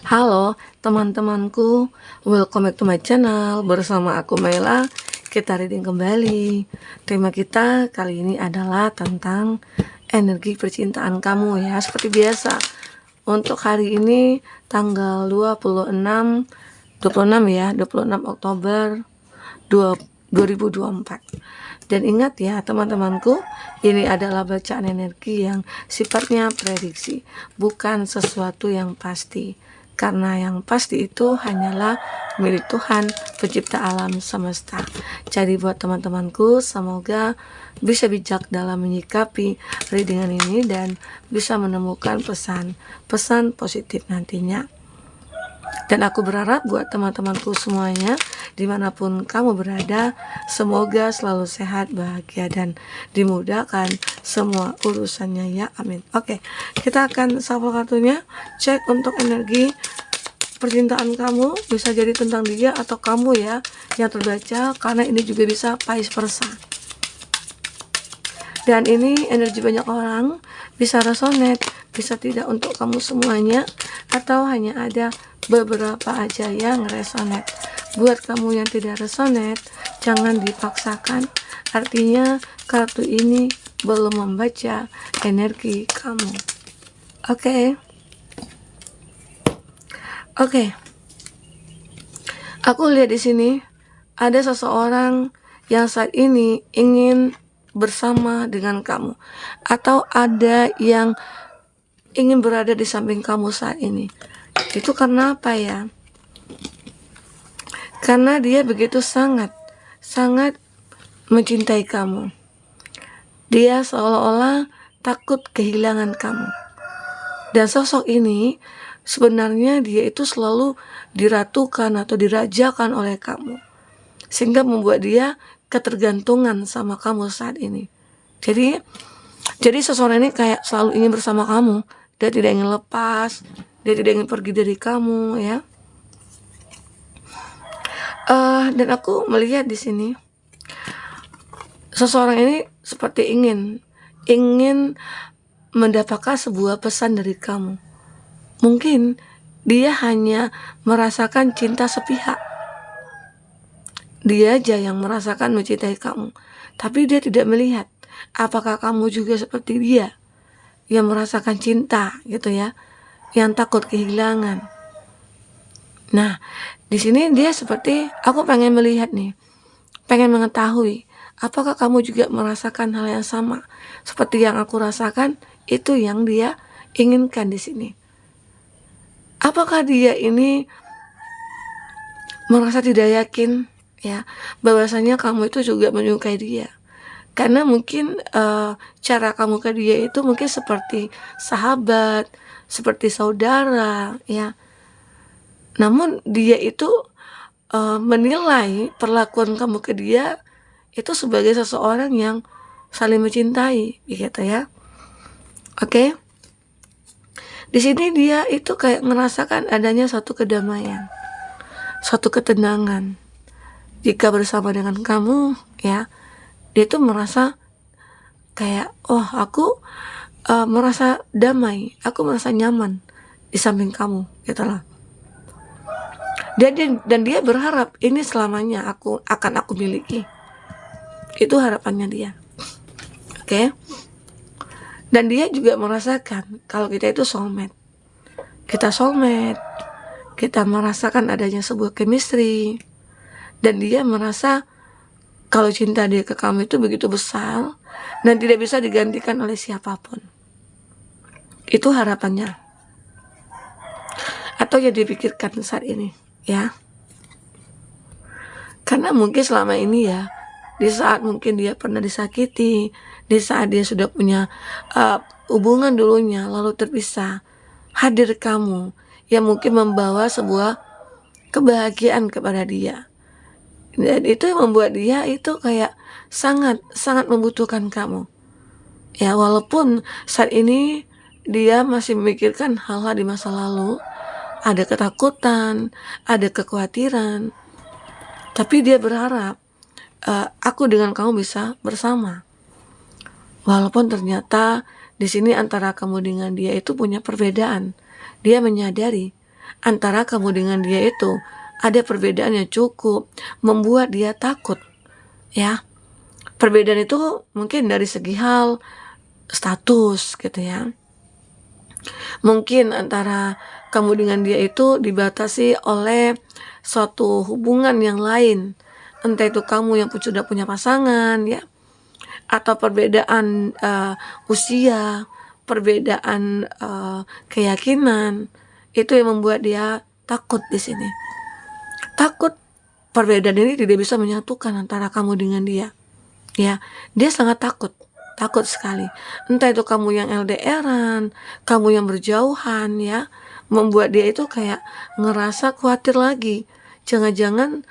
Halo teman-temanku, welcome back to my channel. Bersama aku Maila, kita reading kembali. Tema kita kali ini adalah tentang energi percintaan kamu ya. Seperti biasa, untuk hari ini tanggal 26 Oktober 2024. Dan ingat ya teman-temanku, ini adalah bacaan energi yang sifatnya prediksi, bukan sesuatu yang pasti. Karena yang pasti itu hanyalah milik Tuhan, pencipta alam semesta. Jadi buat teman-temanku, semoga bisa bijak dalam menyikapi readingan ini dan bisa menemukan pesan positif nantinya. Dan aku berharap buat teman-temanku semuanya, dimanapun kamu berada, semoga selalu sehat, bahagia, dan dimudahkan semua urusannya ya, amin. Oke, kita akan shuffle kartunya, cek untuk energi percintaan kamu, bisa jadi tentang dia atau kamu ya yang terbaca, karena ini juga bisa vice versa. Dan ini energi banyak orang, bisa resonate, bisa tidak untuk kamu semuanya, atau hanya ada beberapa aja yang resonate. Buat kamu yang tidak resonate, jangan dipaksakan. Artinya kartu ini belum membaca energi kamu. Oke. Aku lihat di sini ada seseorang yang saat ini ingin bersama dengan kamu, atau ada yang ingin berada di samping kamu saat ini. Itu karena apa ya? Karena dia begitu sangat mencintai kamu. Dia seolah-olah takut kehilangan kamu. Dan sosok ini sebenarnya dia itu selalu diratukan atau dirajakan oleh kamu, sehingga membuat dia ketergantungan sama kamu saat ini. Jadi seseorang ini kayak selalu ingin bersama kamu. Dia tidak ingin lepas, dia tidak ingin pergi dari kamu ya. Dan aku melihat di sini seseorang ini seperti ingin mendapatkan sebuah pesan dari kamu. Mungkin dia hanya merasakan cinta sepihak. Dia aja yang merasakan mencintai kamu, tapi dia tidak melihat apakah kamu juga seperti dia yang merasakan cinta gitu ya, yang takut kehilangan. Nah, di sini dia seperti, aku pengen melihat nih, pengen mengetahui apakah kamu juga merasakan hal yang sama seperti yang aku rasakan. Itu yang dia inginkan di sini. Apakah dia ini merasa tidak yakin ya bahwasanya kamu itu juga menyukai dia? Karena mungkin cara kamu ke dia itu mungkin seperti sahabat, seperti saudara ya. Namun dia itu menilai perlakuan kamu ke dia itu sebagai seseorang yang saling mencintai gitu ya. Oke. Di sini dia itu kayak merasakan adanya satu kedamaian, satu ketenangan. Jika bersama dengan kamu ya, dia tuh merasa kayak, oh aku merasa damai, aku merasa nyaman di samping kamu gitu lah. Dan dia berharap ini selamanya aku miliki. Itu harapannya dia. Oke. Dan dia juga merasakan kalau kita itu soulmate. Kita merasakan adanya sebuah chemistry. Dan dia merasa kalau cinta dia ke kamu itu begitu besar dan tidak bisa digantikan oleh siapapun. Itu harapannya. Atau yang dipikirkan saat ini ya. Karena mungkin selama ini ya, di saat mungkin dia pernah disakiti, di saat dia sudah punya hubungan dulunya lalu terpisah, hadir kamu yang mungkin membawa sebuah kebahagiaan kepada dia. Dan itu yang membuat dia itu kayak sangat membutuhkan kamu. Ya, walaupun saat ini dia masih memikirkan hal-hal di masa lalu, ada ketakutan, ada kekhawatiran, tapi dia berharap aku dengan kamu bisa bersama. Walaupun ternyata di sini antara kamu dengan dia itu punya perbedaan. Dia menyadari antara kamu dengan dia itu ada perbedaan yang cukup membuat dia takut, ya. Perbedaan itu mungkin dari segi hal status gitu ya. Mungkin antara kamu dengan dia itu dibatasi oleh suatu hubungan yang lain. Entah itu kamu yang sudah punya pasangan ya, atau perbedaan usia, perbedaan keyakinan, itu yang membuat dia takut di sini. Takut perbedaan ini tidak bisa menyatukan antara kamu dengan dia. Ya, dia sangat takut sekali. Entah itu kamu yang LDRan, kamu yang berjauhan ya, membuat dia itu kayak ngerasa khawatir lagi. Jangan-jangan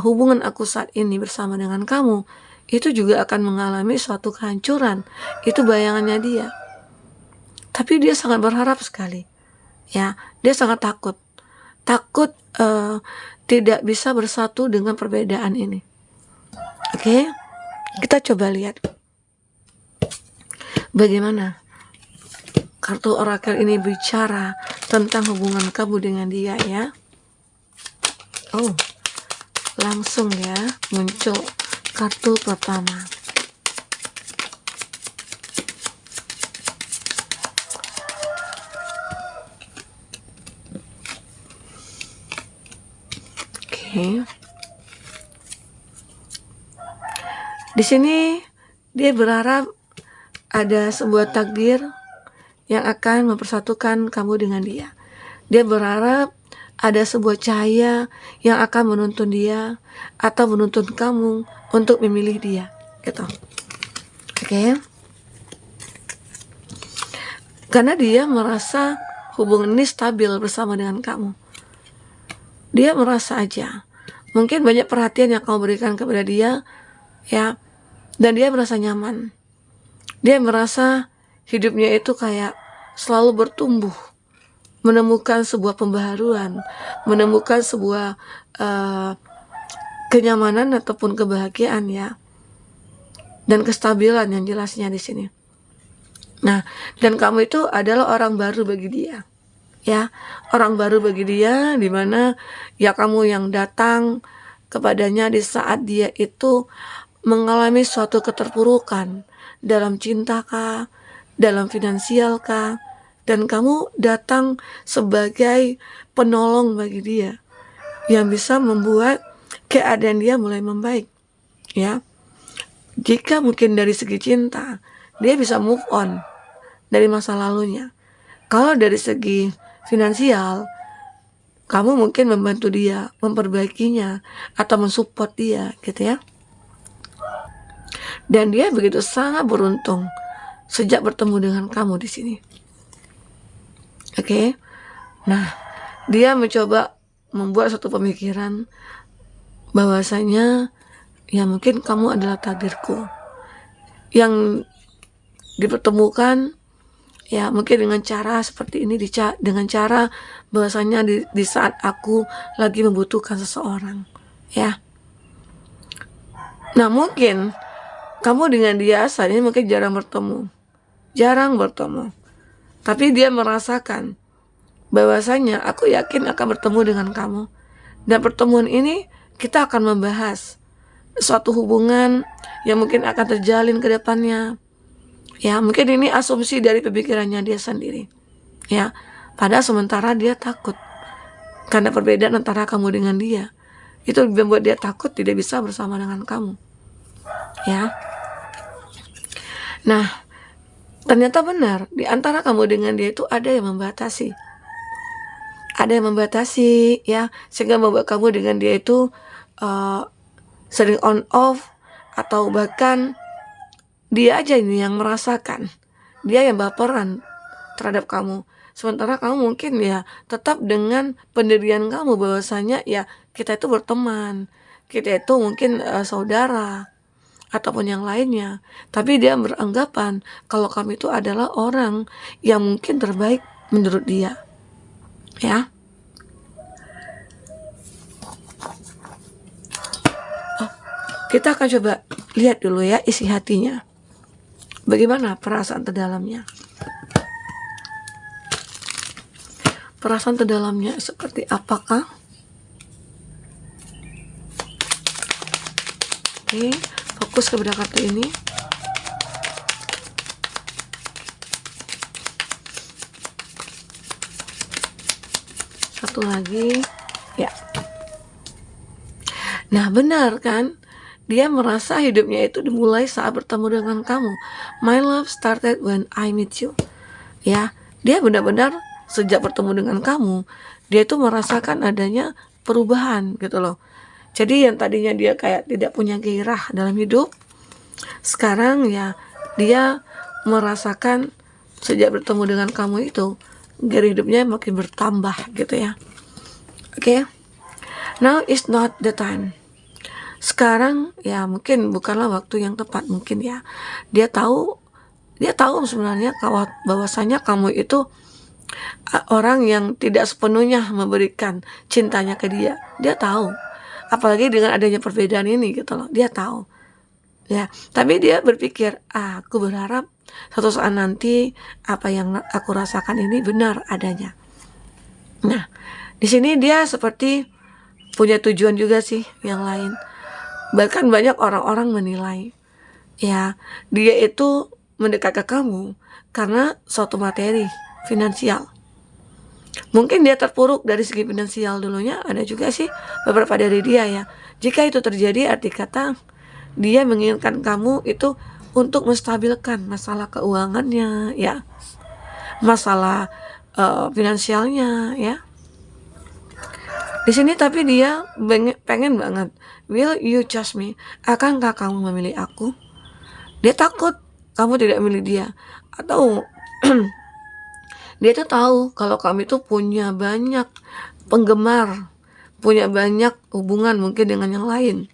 hubungan aku saat ini bersama dengan kamu itu juga akan mengalami suatu kehancuran. Itu bayangannya dia. Tapi dia sangat berharap sekali. Ya, dia sangat takut. Takut tidak bisa bersatu dengan perbedaan ini. Oke? Kita coba lihat bagaimana kartu orakel ini bicara tentang hubungan kamu dengan dia ya. Oh, langsung ya muncul kartu pertama. Oke. Di sini dia berharap ada sebuah takdir yang akan mempersatukan kamu dengan dia. Dia berharap ada sebuah cahaya yang akan menuntun dia atau menuntun kamu untuk memilih dia, gitu. Oke. Karena dia merasa hubungan ini stabil bersama dengan kamu. Dia merasa aja, mungkin banyak perhatian yang kamu berikan kepada dia, ya, dan dia merasa nyaman. Dia merasa hidupnya itu kayak selalu bertumbuh, menemukan sebuah pembaharuan, menemukan sebuah kenyamanan ataupun kebahagiaan ya, dan kestabilan yang jelasnya di sini. Nah, dan kamu itu adalah orang baru bagi dia, ya, orang baru bagi dia, di mana ya kamu yang datang kepadanya di saat dia itu mengalami suatu keterpurukan dalam cinta kah, dalam finansial kah, dan kamu datang sebagai penolong bagi dia yang bisa membuat keadaan dia mulai membaik ya. Jika mungkin dari segi cinta dia bisa move on dari masa lalunya. Kalau dari segi finansial kamu mungkin membantu dia, memperbaikinya atau mensupport dia gitu ya. Dan dia begitu sangat beruntung sejak bertemu dengan kamu di sini. Oke. Nah, dia mencoba membuat satu pemikiran bahwasanya ya mungkin kamu adalah takdirku yang dipertemukan ya mungkin dengan cara seperti ini, dengan cara bahwasanya di saat aku lagi membutuhkan seseorang ya. Nah, mungkin kamu dengan dia asalnya mungkin jarang bertemu. Tapi dia merasakan bahwasanya aku yakin akan bertemu dengan kamu. Dan pertemuan ini kita akan membahas suatu hubungan yang mungkin akan terjalin ke depannya. Ya, mungkin ini asumsi dari pemikirannya dia sendiri. Ya, padahal sementara dia takut karena perbedaan antara kamu dengan dia. Itu membuat dia takut tidak bisa bersama dengan kamu. Ya. Nah, ternyata benar di antara kamu dengan dia itu ada yang membatasi. Ada yang membatasi ya, sehingga membuat kamu dengan dia itu sering on off, atau bahkan dia aja ini yang merasakan, dia yang baperan terhadap kamu. Sementara kamu mungkin ya tetap dengan pendirian kamu bahwasanya ya kita itu berteman, kita itu mungkin saudara ataupun yang lainnya. Tapi dia beranggapan kalau kamu itu adalah orang yang mungkin terbaik menurut dia. Ya. Kita akan coba lihat dulu ya isi hatinya. Bagaimana perasaan terdalamnya. perasaan terdalamnya seperti apakah? Oke, fokus kepada kartu ini. Satu lagi, ya. Nah, benar kan? Dia merasa hidupnya itu dimulai saat bertemu dengan kamu. My love started when I meet you. Ya, dia benar-benar sejak bertemu dengan kamu, dia tuh merasakan adanya perubahan gitu loh. Jadi yang tadinya dia kayak tidak punya gairah dalam hidup, sekarang ya dia merasakan sejak bertemu dengan kamu itu gairah hidupnya makin bertambah gitu ya. Oke. Now is not the time. Sekarang ya mungkin bukanlah waktu yang tepat mungkin ya. Dia tahu sebenarnya bahwasanya kamu itu orang yang tidak sepenuhnya memberikan cintanya ke dia. Dia tahu. Apalagi dengan adanya perbedaan ini gitu loh. Dia tahu. Ya, tapi dia berpikir, aku berharap suatu saat nanti apa yang aku rasakan ini benar adanya. Nah, di sini dia seperti punya tujuan juga sih yang lain. Bahkan banyak orang-orang menilai, ya, dia itu mendekat ke kamu karena suatu materi finansial. Mungkin dia terpuruk dari segi finansial dulunya, ada juga sih beberapa dari dia ya. Jika itu terjadi, arti kata dia menginginkan kamu itu untuk menstabilkan masalah keuangannya ya, masalah finansialnya ya. Di sini tapi dia pengen banget, will you choose me? Akankah kamu memilih aku? Dia takut kamu tidak memilih dia, atau dia tuh tahu kalau kamu itu punya banyak penggemar, punya banyak hubungan mungkin dengan yang lain,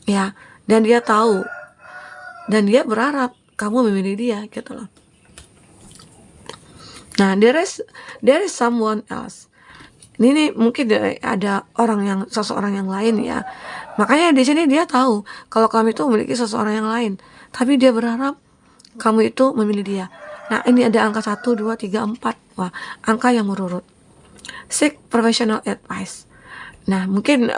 ya. Dan dia tahu, dan dia berharap kamu memilih dia, gitu loh. Nah, there is someone else. Ini mungkin ada seseorang yang lain ya. Makanya di sini dia tahu kalau kamu itu memiliki seseorang yang lain, tapi dia berharap kamu itu memilih dia. Nah, ini ada angka 1, 2, 3, 4. Wah, angka yang merurut. Seek professional advice. Nah, mungkin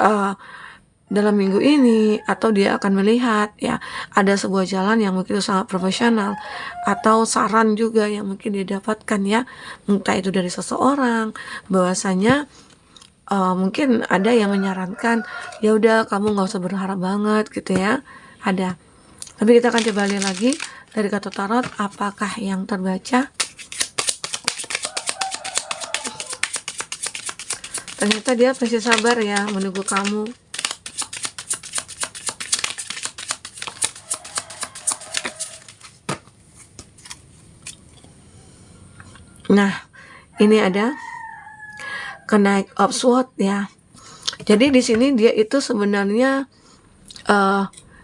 dalam minggu ini atau dia akan melihat ya ada sebuah jalan yang mungkin sangat profesional, atau saran juga yang mungkin dia dapatkan ya, entah itu dari seseorang bahwasanya mungkin ada yang menyarankan, ya udah kamu nggak usah berharap banget gitu ya, ada. Tapi kita akan coba lihat lagi dari kartu tarot apakah yang terbaca. Ternyata dia masih sabar ya menunggu kamu. Nah, ini ada Knight of Swords ya. Jadi di sini dia itu sebenarnya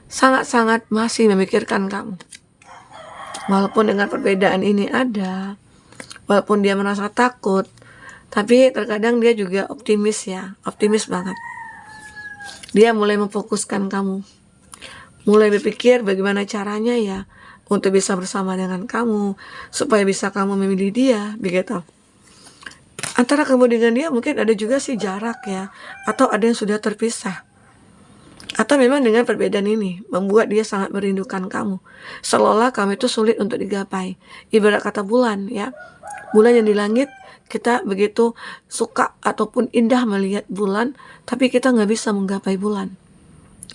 sangat-sangat masih memikirkan kamu. Walaupun dengan perbedaan ini ada, walaupun dia merasa takut, tapi terkadang dia juga optimis ya, optimis banget. Dia mulai memfokuskan kamu, mulai berpikir bagaimana caranya ya untuk bisa bersama dengan kamu, supaya bisa kamu memilih dia, begitu. Antara kamu dengan dia mungkin ada juga sih jarak ya, atau ada yang sudah terpisah. Atau memang dengan perbedaan ini membuat dia sangat merindukan kamu, seolah-olah kamu itu sulit untuk digapai. Ibarat kata bulan ya, bulan yang di langit, kita begitu suka ataupun indah melihat bulan, tapi kita nggak bisa menggapai bulan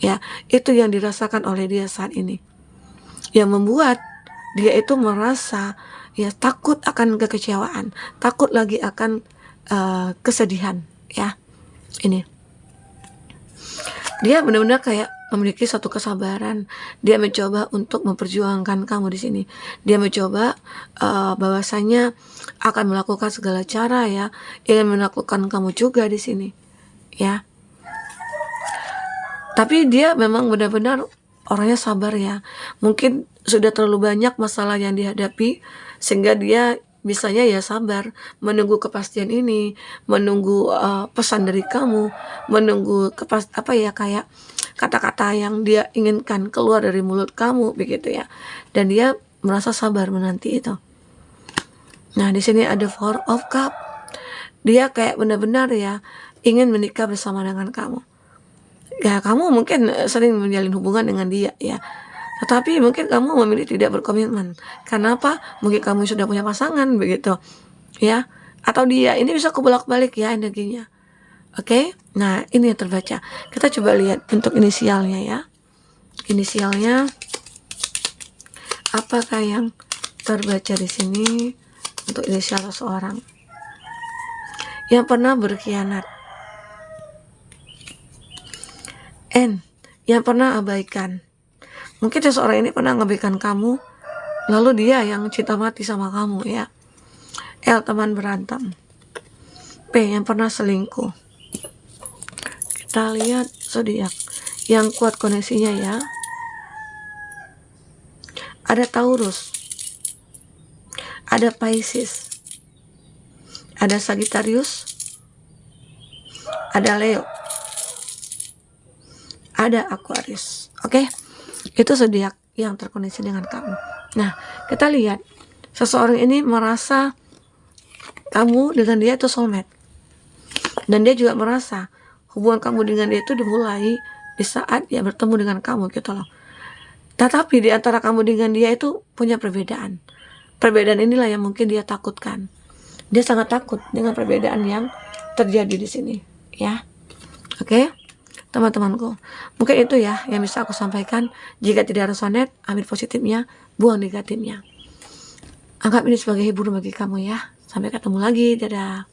ya. Itu yang dirasakan oleh dia saat ini, yang membuat dia itu merasa ya takut akan kekecewaan, takut lagi akan kesedihan ya. Ini dia benar-benar kayak memiliki satu kesabaran. Dia mencoba untuk memperjuangkan kamu di sini. Dia mencoba bahwasanya akan melakukan segala cara ya, ingin menaklukkan kamu juga di sini ya. Tapi dia memang benar-benar orangnya sabar ya. Mungkin sudah terlalu banyak masalah yang dihadapi sehingga dia bisanya ya sabar menunggu kepastian ini, menunggu pesan dari kamu, menunggu kayak kata-kata yang dia inginkan keluar dari mulut kamu begitu ya. Dan dia merasa sabar menanti itu. Nah, di sini ada Four of Cup. dia kayak benar-benar ya ingin menikah bersama dengan kamu. Ya kamu mungkin sering menjalin hubungan dengan dia ya, tetapi mungkin kamu memilih tidak berkomitmen. Karena apa? Mungkin kamu sudah punya pasangan begitu ya, atau dia ini bisa kebolak-balik ya energinya. Oke, nah ini yang terbaca. Kita coba lihat untuk inisialnya ya. Inisialnya apakah yang terbaca di sini untuk inisial seseorang yang pernah berkhianat? N, yang pernah abaikan. Mungkin seseorang ini pernah mengabaikan kamu, lalu dia yang cinta mati sama kamu ya. L, teman berantem. P, yang pernah selingkuh. Kita lihat zodiak yang kuat koneksinya ya. Ada Taurus, ada Pisces, ada Sagittarius, ada Leo, ada Aquarius. Oke, itu zodiak yang terkoneksi dengan kamu. Nah, kita lihat seseorang ini merasa kamu dengan dia itu soulmate, dan dia juga merasa hubungan kamu dengan dia itu dimulai di saat dia bertemu dengan kamu gitu loh. Tetapi di antara kamu dengan dia itu punya perbedaan. Perbedaan inilah yang mungkin dia takutkan. Dia sangat takut dengan perbedaan yang terjadi di sini, ya. Oke, teman-temanku. Mungkin itu ya yang bisa aku sampaikan. Jika tidak resonate, ambil positifnya, buang negatifnya. Anggap ini sebagai hiburan bagi kamu ya. Sampai ketemu lagi, dadah.